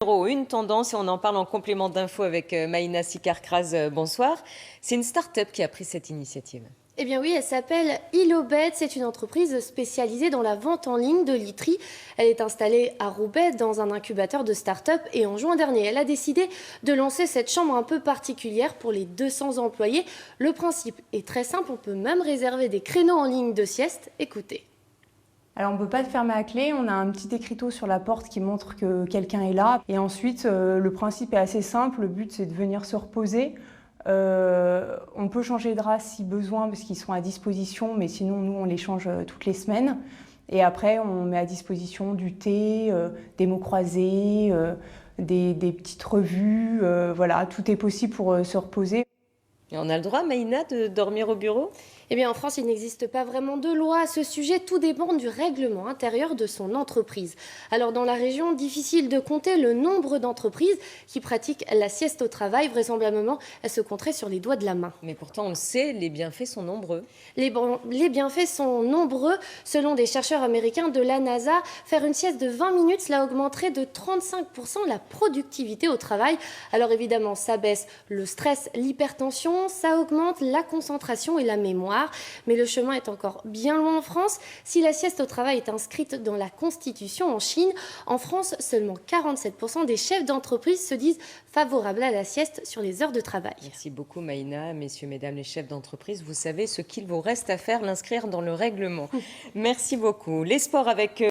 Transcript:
Une tendance, et on en parle en complément d'infos avec Maïna Sikar-Kraz. Bonsoir. C'est une start-up qui a pris cette initiative. Eh bien oui, elle s'appelle Ilobet. C'est une entreprise spécialisée dans la vente en ligne de literie. Elle est installée à Roubaix dans un incubateur de start-up et en juin dernier, elle a décidé de lancer cette chambre un peu particulière pour les 200 employés. Le principe est très simple, on peut même réserver des créneaux en ligne de sieste. Écoutez. Alors on ne peut pas le fermer à clé, on a un petit écriteau sur la porte qui montre que quelqu'un est là. Et ensuite, le principe est assez simple, le but c'est de venir se reposer. On peut changer de draps si besoin parce qu'ils sont à disposition, mais sinon nous on les change toutes les semaines. Et après on met à disposition du thé, des mots croisés, des petites revues, voilà, tout est possible pour se reposer. Et on a le droit, Maïna, de dormir au bureau ? Eh bien, en France, il n'existe pas vraiment de loi à ce sujet. Tout dépend du règlement intérieur de son entreprise. Alors, dans la région, difficile de compter le nombre d'entreprises qui pratiquent la sieste au travail. Vraisemblablement, elle se compterait sur les doigts de la main. Mais pourtant, on le sait, les bienfaits sont nombreux. Les bienfaits sont nombreux. Selon des chercheurs américains de la NASA, faire une sieste de 20 minutes, cela augmenterait de 35% la productivité au travail. Alors évidemment, ça baisse le stress, l'hypertension, ça augmente la concentration et la mémoire. Mais le chemin est encore bien loin en France. Si la sieste au travail est inscrite dans la Constitution en Chine, en France, seulement 47% des chefs d'entreprise se disent favorables à la sieste sur les heures de travail. Merci beaucoup, Maïna. Messieurs, mesdames les chefs d'entreprise, vous savez ce qu'il vous reste à faire, l'inscrire dans le règlement. Merci beaucoup. Les sports avec